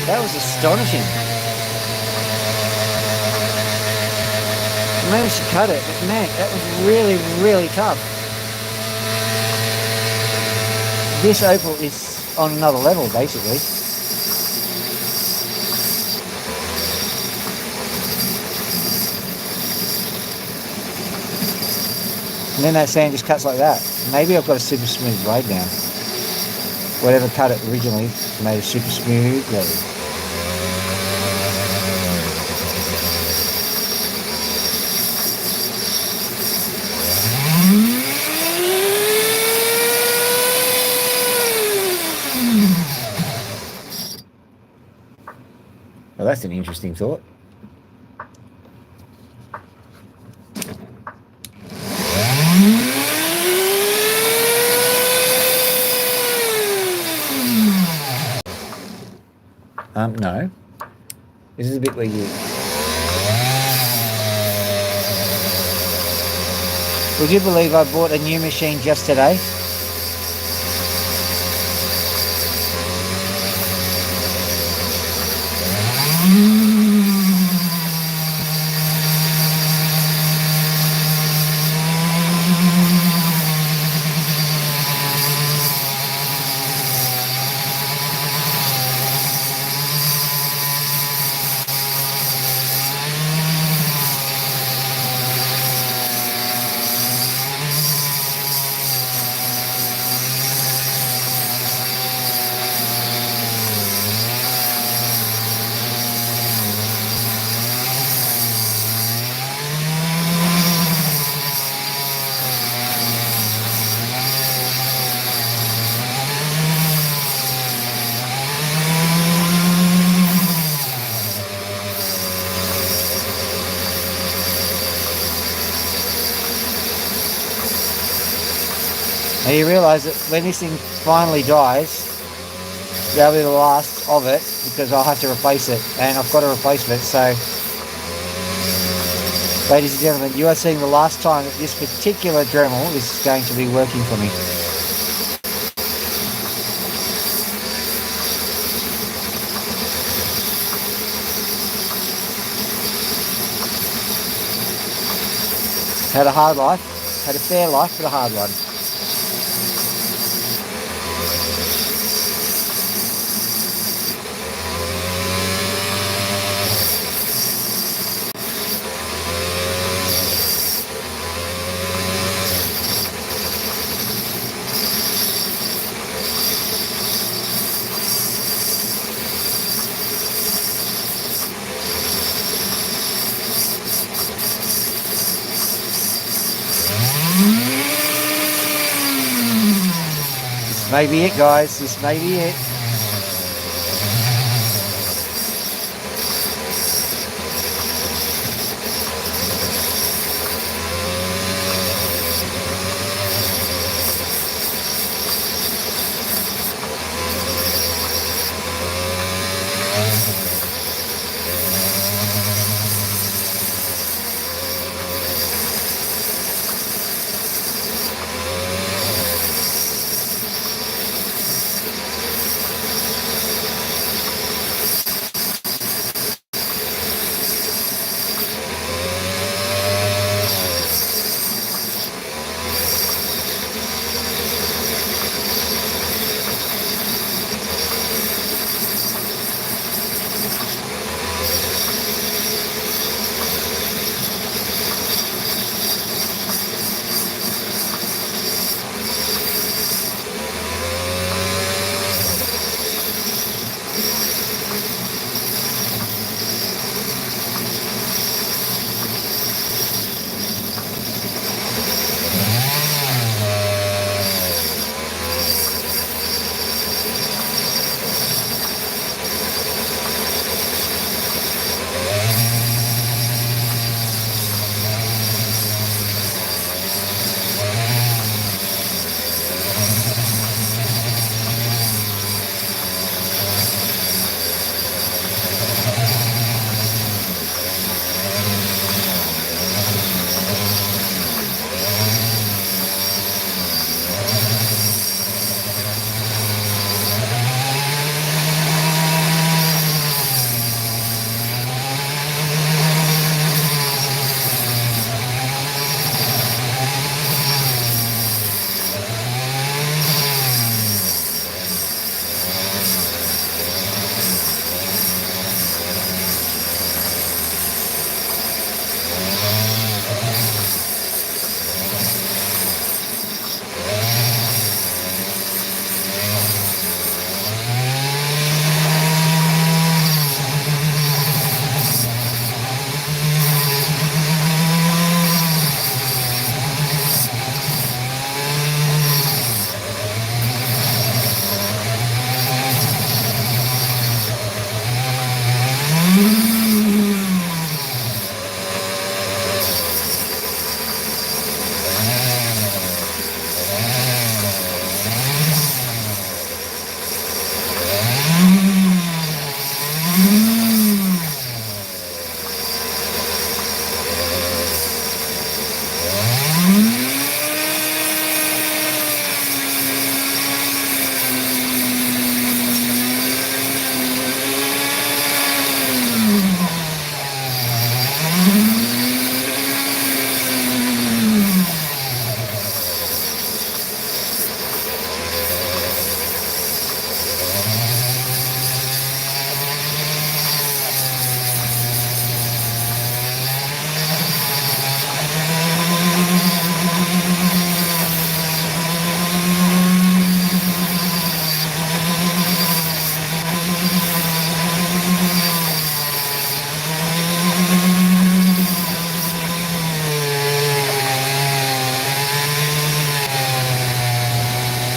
That was astonishing. I managed to cut it, but man, that was really, really tough. This Opal is on another level, basically. And then that sand just cuts like that. Maybe I've got a super smooth blade now. Whatever cut it originally made a super smooth blade. Well, that's an interesting thought. No. This is a bit where you... Would you believe I bought a new machine just today? Now you realise that when this thing finally dies, that'll be the last of it, because I'll have to replace it, and I've got a replacement. So, ladies and gentlemen, you are seeing the last time that this particular Dremel is going to be working for me. Had a hard life, had a fair life, but a hard one. This may be it, guys. This may be it.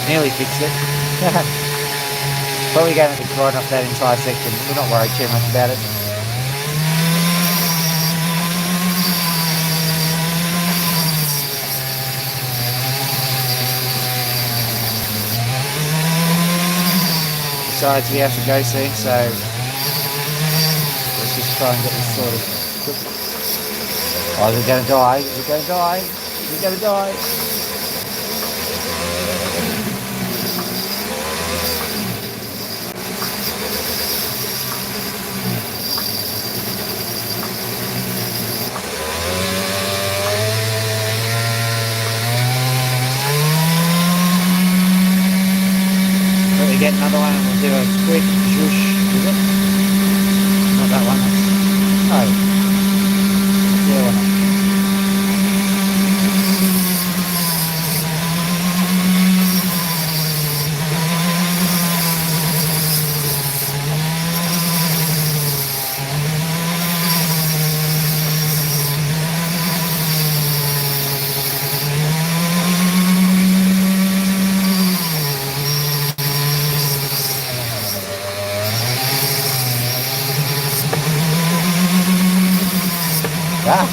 Nearly fixed it. Probably going to grind off that entire section. We're not worried too much about it. sides we have to go soon, so let's just try and get this sorted. Oh, is it going to die? Is it going to die? Is it going to die? Get another one and we'll do a quick zhoosh, is it? Not that one. No. The other one. Ah.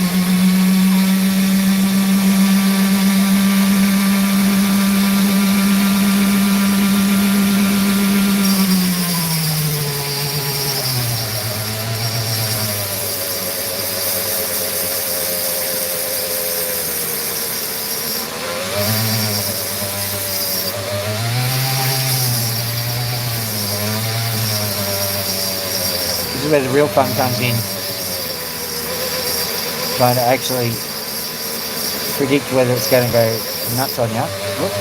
This is where the real fun comes in. Trying to actually predict whether it's going to go nuts on you. Look.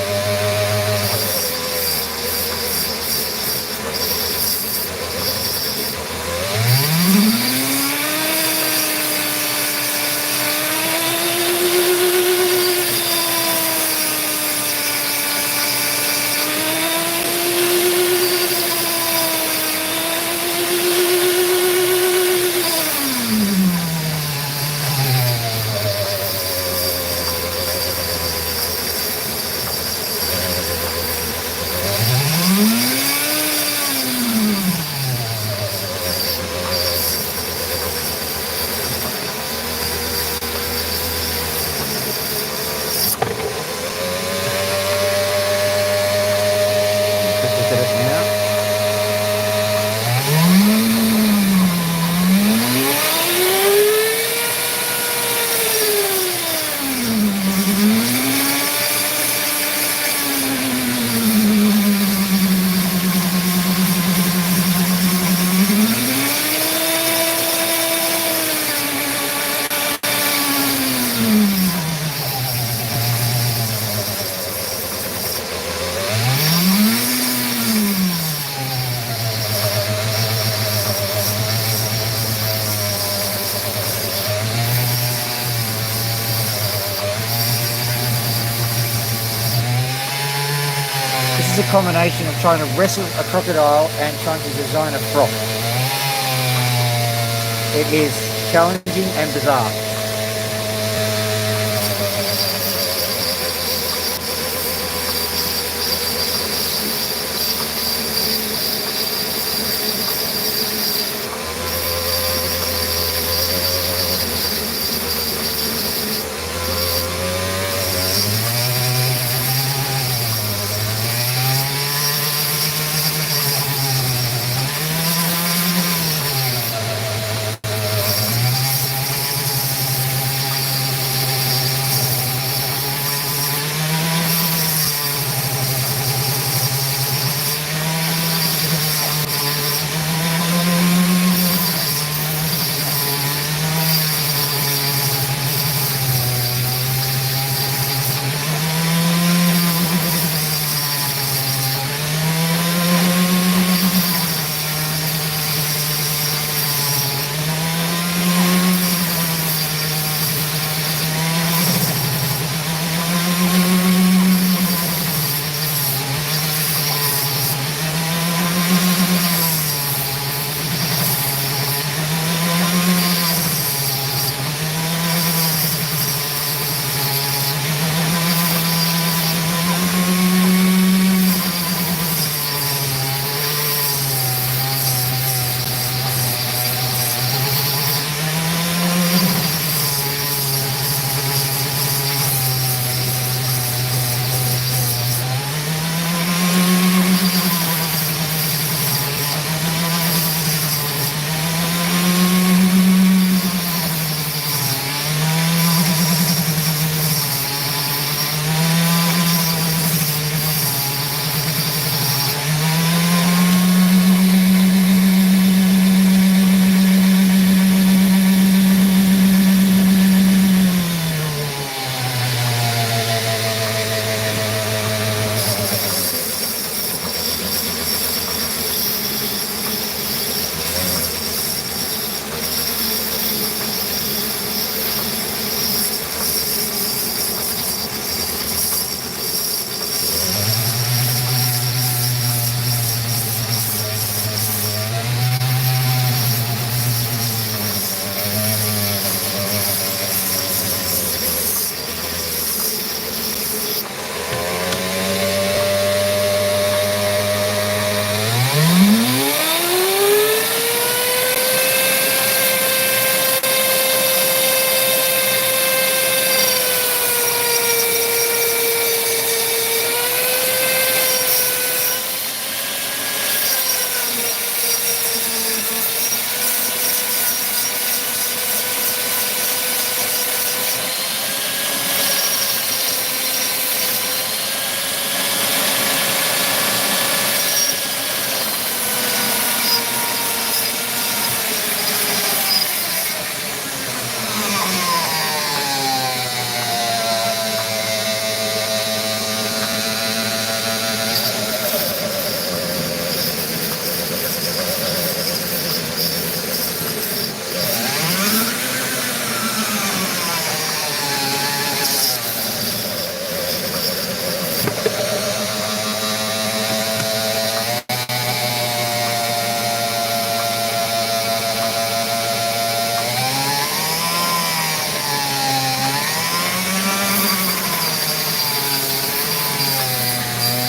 This is a combination of trying to wrestle a crocodile and trying to design a frog. It is challenging and bizarre.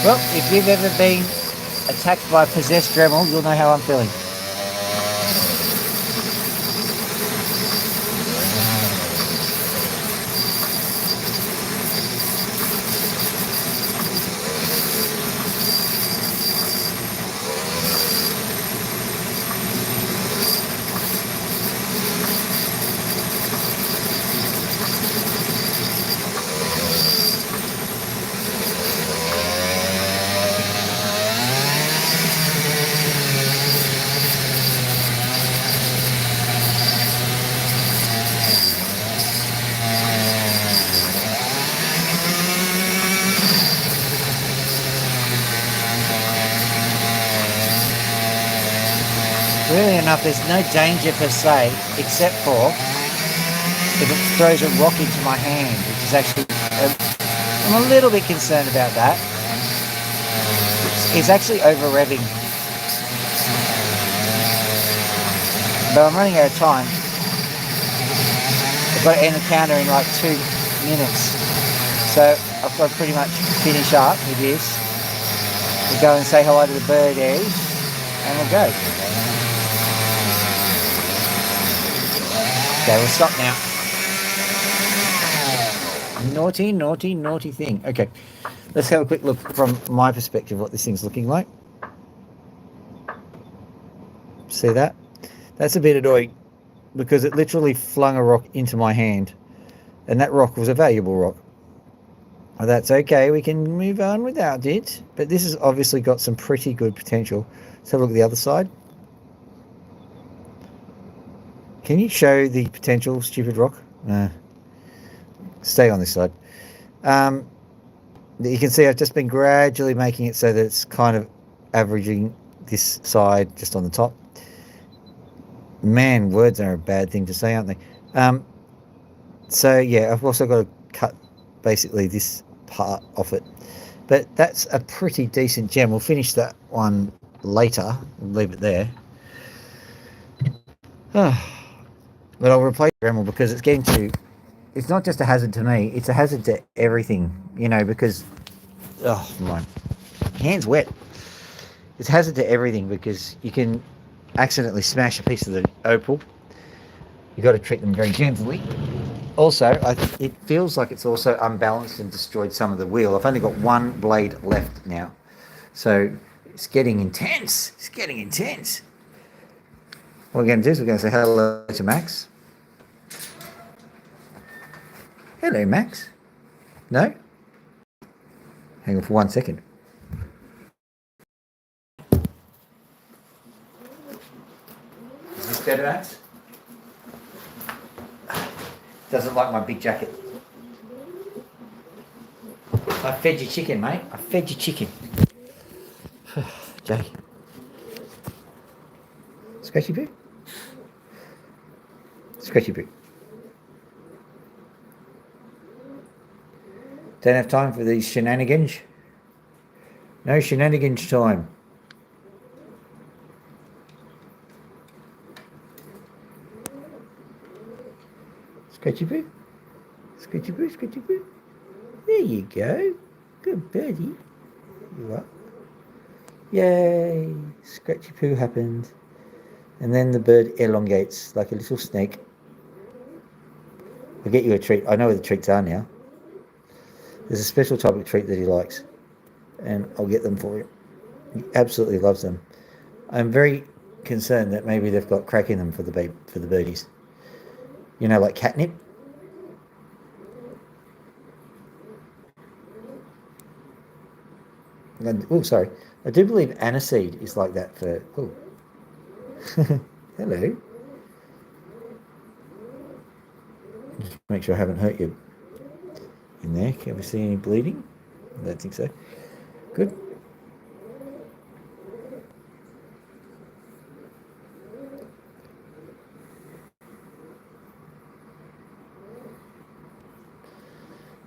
Well, if you've ever been attacked by a possessed Dremel, you'll know how I'm feeling. Really enough, there's no danger per se, except for if it throws a rock into my hand, which is actually, I'm a little bit concerned about that. It's actually over revving, but I'm running out of time. I've got to end the counter in like 2 minutes, so I've got to pretty much finish up with this. We'll go and say hello to the birdies, and we'll go. Okay, we'll stop now. Naughty, naughty, naughty thing. Okay, let's have a quick look from my perspective what this thing's looking like. See that? That's a bit annoying because it literally flung a rock into my hand, and that rock was a valuable rock. Well, that's okay, we can move on without it, but this has obviously got some pretty good potential. Let's have a look at the other side. Can you show the potential, stupid rock? Stay on this side. You can see I've just been gradually making it so that it's kind of averaging this side just on the top. Man, words are a bad thing to say, aren't they? So yeah, I've also got to cut basically this part off it. But that's a pretty decent gem. We'll finish that one later. We'll leave it there. But I'll replace Dremel because it's getting to... It's not just a hazard to me, it's a hazard to everything, you know, because... Oh, my hand's wet. It's a hazard to everything because you can accidentally smash a piece of the Opal. You've got to treat them very gently. Also, it feels like it's also unbalanced and destroyed some of the wheel. I've only got one blade left now. So it's getting intense. It's getting intense. What we're going to do is we're going to say hello to Max. Hello, Max. No? Hang on for 1 second. Is this better, Max? Doesn't like my big jacket. I fed you chicken, mate. I fed you chicken. Jay. Scratchy boo? Scratchy boo. Don't have time for these shenanigans. No shenanigans time. Scratchy boo. Scratchy boo, scratchy boo. There you go. Good birdie. You are. Yay. Scratchy poo happened. And then the bird elongates like a little snake. I'll get you a treat. I know where the treats are now. There's a special type of treat that he likes. And I'll get them for you. He absolutely loves them. I'm very concerned that maybe they've got crack in them for the birdies. You know, like catnip. Oh, sorry. I do believe aniseed is like that for... Oh. Hello. Just make sure I haven't hurt you in there. Can we see any bleeding? I don't think so. Good.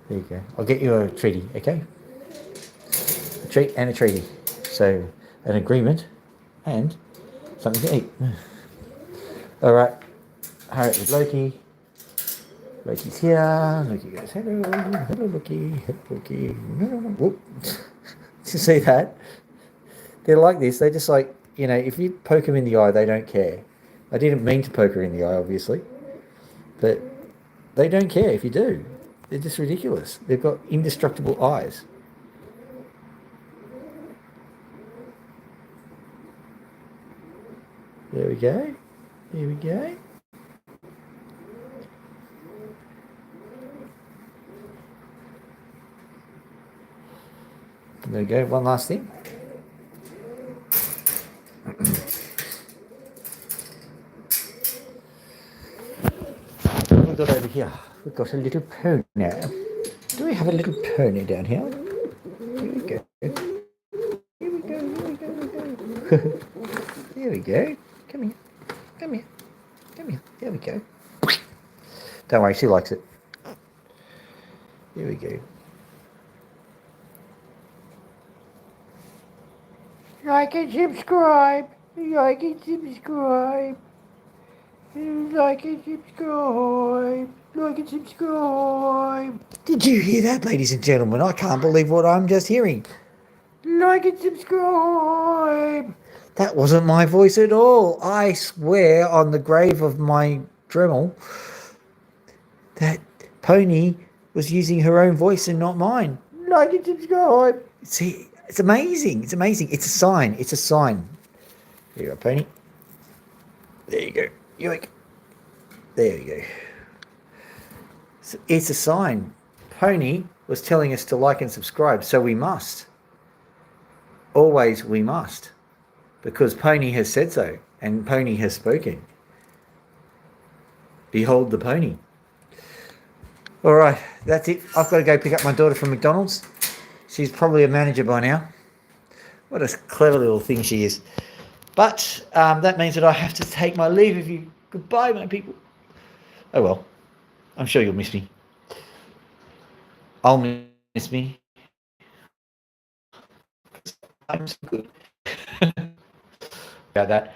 There you go. I'll get you a treaty, okay? A treat and a treaty. So, an agreement and something to eat. All right. Hurry up with Loki. Loki's here. Loki goes, hello, hello, Loki, hello, Loki. No. Whoop. you see that? They're like this. They're just like, if you poke them in the eye, they don't care. I didn't mean to poke her in the eye, obviously, but they don't care if you do. They're just ridiculous. They've got indestructible eyes. There we go. There we go. There we go. One last thing. We've got over here. We've got a little pony now. Do we have a little pony down here? Here we go. Here we go. Here we go. Here we go. There we go. Come here. Come here. Come here. There we go. Don't worry, she likes it. Here we go. Like and subscribe. Like and subscribe. Like and subscribe. Like and subscribe. Did you hear that, ladies and gentlemen? I can't believe what I'm just hearing. Like and subscribe. That wasn't my voice at all. I swear on the grave of my Dremel that Pony was using her own voice and not mine. Like and subscribe. See, it's amazing. It's amazing. It's a sign. It's a sign. Here you go, Pony. There you go. Yoink. There you go. So it's a sign. Pony was telling us to like and subscribe, so we must. Always we must. Because Pony has said so, and Pony has spoken. Behold the pony. All right, that's it. I've got to go pick up my daughter from McDonald's. She's probably a manager by now. What a clever little thing she is. But that means that I have to take my leave of you. Goodbye, my people. Oh well, I'm sure you'll miss me. I'll miss me. I'm so good. About that.